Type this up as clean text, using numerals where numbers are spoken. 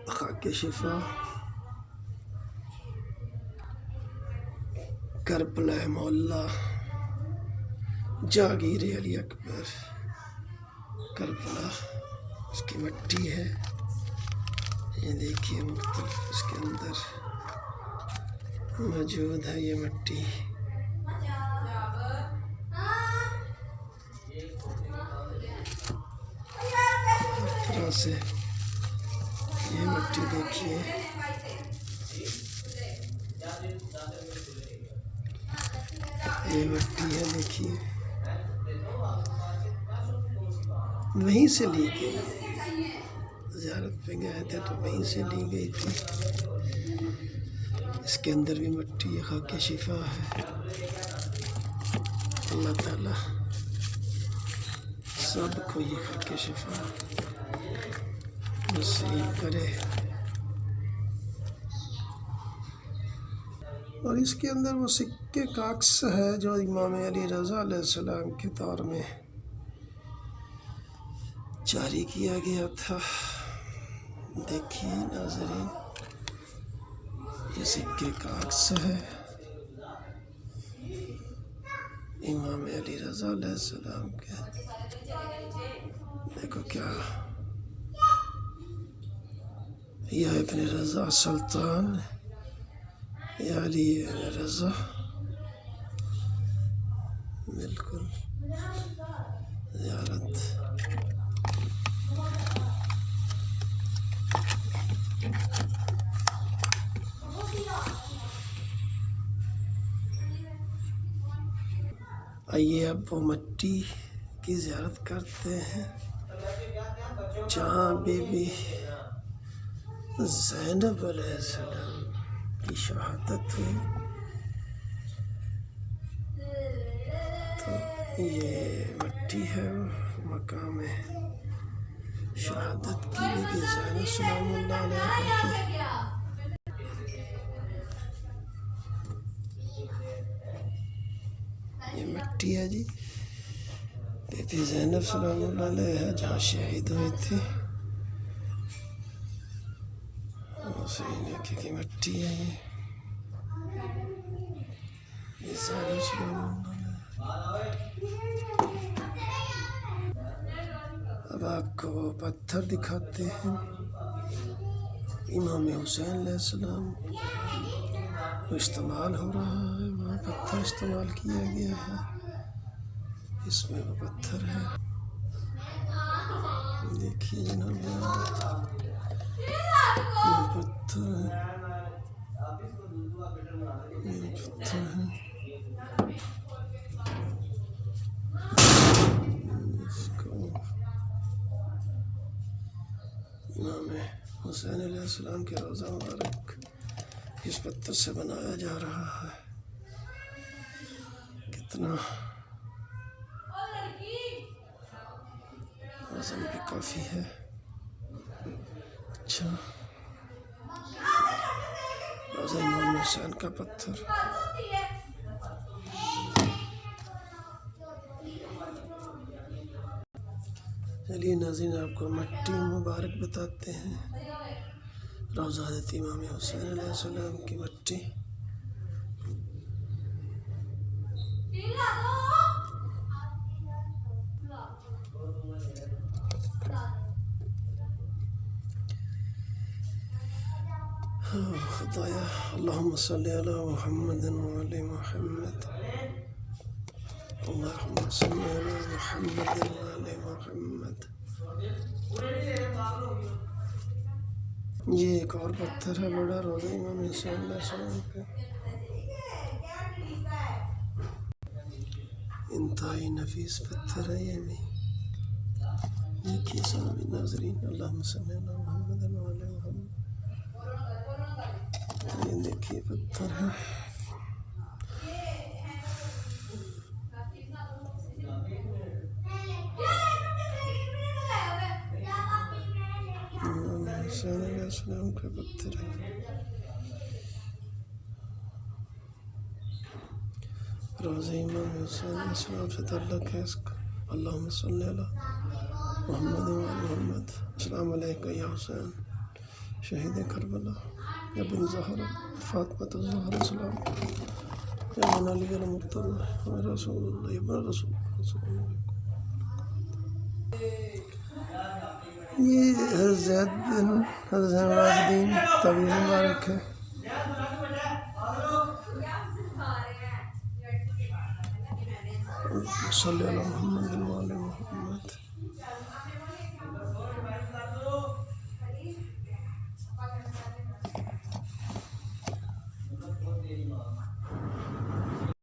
खाके शिफा, करबला मौला, जहांगीर अली अकबर, करबला उसकी मिट्टी है। ये देखिए मुख्तलिफ इसके अंदर मौजूद है ये मिट्टी। इस तरह से ये मिट्टी देखिए, ये मिट्टी है देखिए, वहीं से ली गई है। ज़ियारत पे गए थे तो वहीं से ली गई थी। इसके अंदर भी मिट्टी है, खाके शिफा है। अल्लाह ताला सबको ये खाके शिफा नसीब करे। और इसके अंदर वो सिक्के का अक्स है जो इमाम अली रज़ा अलैहिस्सलाम के दौर में जारी किया गया था। देखिए नाज़रीन, ये सिक्के का अक्स है इमाम अली रज़ा अलैहिस्सलाम के। देखो क्या, या इब्न रज़ा सुल्तान या अली रज़ा, बिल्कुल ज़ियारत। आइए अब वो मिट्टी की ज़ियारत करते हैं जहाँ बीबी ज़ैनब अलैहिस्सलाम की शहादत हुई। तो ये मिट्टी है मकाम शहादत की बीबी ज़ैनब सलामुल्लाह अलैहा की। ये मिट्टी है जी बीबी ज़ैनब सलामुल्लाह अलैहा जहाँ शहीद हुई थी, उसी इलाके की मिट्टी है ये ज़ैनब सलामुल्लाह अलैहा। अब आपको वो पत्थर दिखाते हैं इमाम हुसैन अलैहिस्सलाम वो इस्तेमाल हो रहा है, वहाँ पत्थर इस्तेमाल किया गया है। इसमें वो पत्थर है, देखिए जनाब, ये पत्थर है, ये पत्थर है। इसको इमाम हुसैन अलैहिस्सलाम के रोज़ा मुबारक इस पत्थर से बनाया जा रहा है। कितना वज़न भी काफ़ी है। अच्छा, रोज़ा इमाम हुसैन का पत्थर। चलिए नाज़रीन, आपको मिट्टी मुबारक बताते हैं, रोज़ा हज़रत इमाम हुसैन अलैहिस्सलाम की मिट्टी। खुदाया अल्लाहुम्मा सल्ली अला मुहम्मद व आले मुहम्मद, अल्लाहुम्मा सल्ली अला मुहम्मद व आले मुहम्मद। ये एक और पत्थर है बड़ा, रोज़ा इमाम हुसैन अलैहिस्सलाम का। इंतहाई नफीस पत्थर है ये भी। देखिए सामने नाज़रीन, अल्लाहुम्मा सल्ली अला मुहम्मद व आले मुहम्मद। ये देखिए पत्थर है। हुसैन अलैहिस्सलाम का पत्थर है। रोज़ा इमाम हुसैन अलैहिस्सलाम से ताल्लुक़ है इसका। अल्लाहुम्मा सल्ली अला मुहम्मद व आले मुहम्मद। अस्सलामु अलैकुम या हुसैन। शहीद करबला या बिन ज़हरा फ़ातिमा ज़हरा सलाम या मन अली अल मुर्तज़ा रसूलुल्लाह इब्न रसूलुल्लाह। ये ज़ैद बिन ज़ैनुल आबिदीन तवीज़ मुबारक है। सल्लल्लाहु अलैहि वसल्लम।